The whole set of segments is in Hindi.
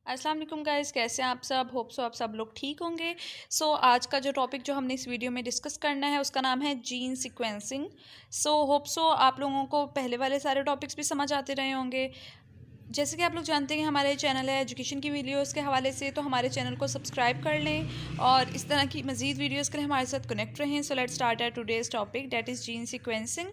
अस्सलाम वालेकुम गाइस, कैसे हैं आप सब। होप सो आप सब लोग ठीक होंगे। आज का जो टॉपिक जो हमने इस वीडियो में डिस्कस करना है उसका नाम है जीन सीक्वेंसिंग। होप सो आप लोगों को पहले वाले सारे टॉपिक्स भी समझ आते रहे होंगे। जैसे कि आप लोग जानते हैं कि हमारे चैनल है एजुकेशन की वीडियोस के हवाले से, तो हमारे चैनल को सब्सक्राइब कर लें और इस तरह की मज़ीद वीडियोस के लिए हमारे साथ कनेक्ट रहें। So let's start at today's topic, that is gene sequencing.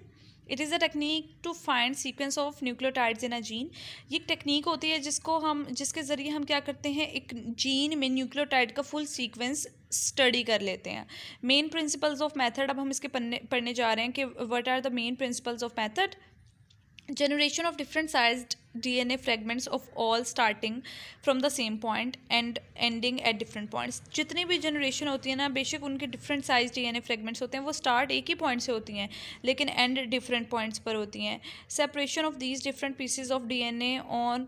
It is a technique to find sequence of nucleotides in a gene. ये एक टेक्निक होती है जिसके ज़रिए हम क्या करते हैं, एक जीन में न्यूक्लियोटाइड का फुल सीक्वेंस स्टडी कर लेते हैं। मेन प्रिंसिपल्स ऑफ मेथड अब हम इसके पढ़ने जा रहे हैं कि what are the main principles of method. Generation of different sized DNA fragments of all starting from the same point and ending at different points। जितनी भी जनरेशन होती है ना, बेशक उनके डिफरेंट साइज DNA फ्रेगमेंट्स होते हैं, वो स्टार्ट एक ही पॉइंट से होती हैं लेकिन एंड डिफरेंट पॉइंट्स पर होती हैं। Separation of these different pieces of DNA on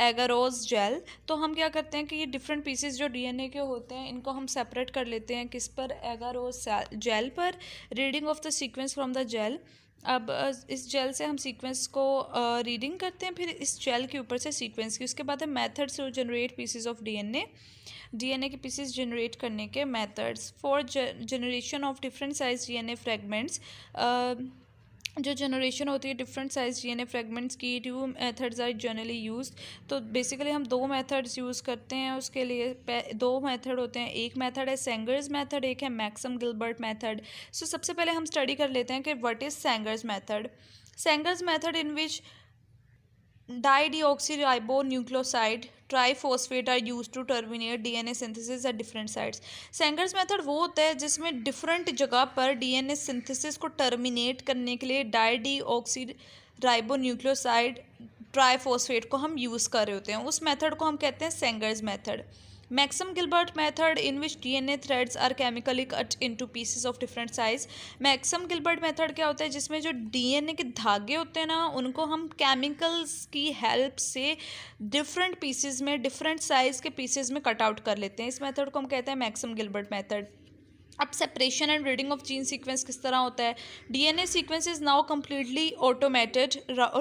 agarose gel. तो हम क्या करते हैं कि ये डिफरेंट पीसेस जो DNA के होते हैं इनको हम सेपरेट कर लेते हैं किस पर, एगारोज जेल पर। Reading of the sequence from the gel. अब इस जेल से हम सीक्वेंस को रीडिंग करते हैं, फिर इस जेल के ऊपर से सीक्वेंस की। उसके बाद है methods to generate pieces of DNA के पीसेस जनरेट करने के methods. For generation of different size DNA fragments, जो जनरेशन होती है डिफरेंट साइज डीएनए फ्रेगमेंट्स की, 2 मेथड्स आर जनरली यूज्ड। तो बेसिकली हम 2 मेथड्स यूज़ करते हैं उसके लिए। 2 मेथड होते हैं, एक मेथड है सेंगर्स मेथड, एक है मैक्सम गिलबर्ट मेथड। सबसे पहले हम स्टडी कर लेते हैं कि what is Sanger's method. Sanger's method in which dideoxyribonucleoside triphosphate are use to terminate DNA synthesis at different sites. Sanger's method वो होता है जिसमें डिफरेंट जगह पर डीएनए सिंथेसिस को टर्मिनेट करने के लिए डाइडीऑक्सीराइबोन्यूक्लियोसाइड ट्राईफॉस्फेट को हम यूज़ कर रहे होते हैं। उस मेथड को हम कहते हैं Sanger's method. Maxam Gilbert method in which DNA threads are chemically cut into pieces of different size. Maxam Gilbert method क्या होता है, जिसमें जो डीएनए के धागे होते हैं ना, उनको हम केमिकल्स की हेल्प से डिफरेंट पीसेस में, डिफरेंट साइज के पीसेस में कट आउट कर लेते हैं। इस मेथड को हम कहते हैं मैक्सम गिलबर्ट मेथड। अब separation and reading of gene sequence किस तरह होता है। DNA sequence is now completely automated.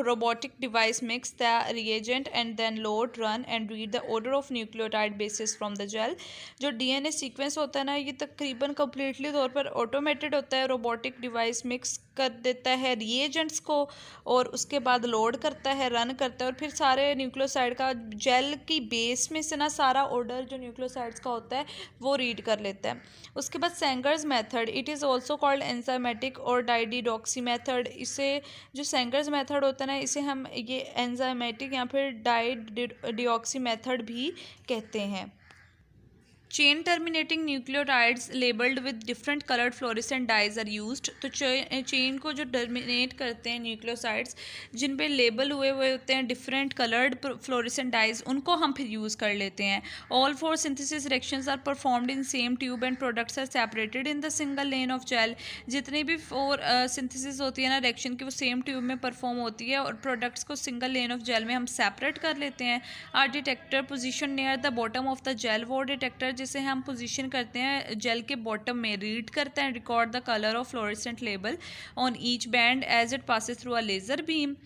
Robotic device mix the reagent and then load, run and read the order of nucleotide bases from the gel. जो डीएनए सीक्वेंस होता है ना, ये तकरीबन कम्प्लीटली तौर पर ऑटोमेटेड होता है। रोबोटिक डिवाइस मिक्स कर देता है रिएजेंट्स को और उसके बाद लोड करता है, रन करता है और फिर सारे न्यूक्लियोसाइड का जेल की बेस में से ना सारा ऑर्डर जो न्यूक्लियोसाइड्स का होता है वो रीड कर लेता है। उसके बाद Sanger's method, it is also called enzymatic और डाइडिडॉक्सी मेथड। इसे जो सेंगर्स मेथड होता है ना, इसे हम ये एंजाइमेटिक या फिर डाइडिडॉक्सी मेथड भी कहते हैं। Chain terminating nucleotides labelled with different coloured fluorescent dyes are used. तो चेन को जो टर्मिनेट करते हैं न्यूक्लियोसाइड्स जिन पे लेबल हुए हुए होते हैं डिफरेंट कलर्ड फ्लोरेसेंट डाइज, उनको हम फिर यूज़ कर लेते हैं। All 4 synthesis reactions are performed in same tube and products are separated in the single lane of gel. जितनी भी 4 सिंथेसिस होती है ना रिएक्शन की, वो सेम ट्यूब में परफॉर्म होती है और प्रोडक्ट्स को सिंगल लेन ऑफ जेल में हम सेपरेट कर लेते हैं। Are detector position near the bottom of the gel. वो डिटेक्टर जिसे हम पोजीशन करते हैं जेल के बॉटम में, रीड करते हैं, record the colour of fluorescent label on each band as it passes through a laser beam.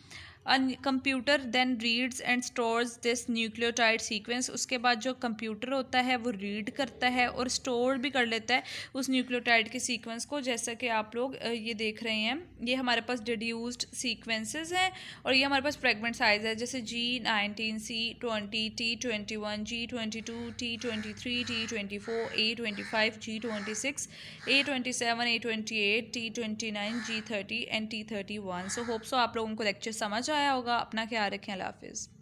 Computer then reads and stores this nucleotide sequence. उसके बाद जो कंप्यूटर होता है वो रीड करता है और स्टोर भी कर लेता है उस न्यूक्लियोटाइड के सीक्वेंस को। जैसा कि आप लोग ये देख रहे हैं, ये हमारे पास डिड्यूस्ड सीक्वेंसेस हैं और ये हमारे पास फ्रेगमेंट साइज है, जैसे G19, C20, T21, G22, T23, T24, A25, G26, A27, A28, T29, G30 and T31। Hope so आप लोगों को लेक्चर समझ आया होगा। अपना ख्याल रखें। अल्लाह हाफिज़।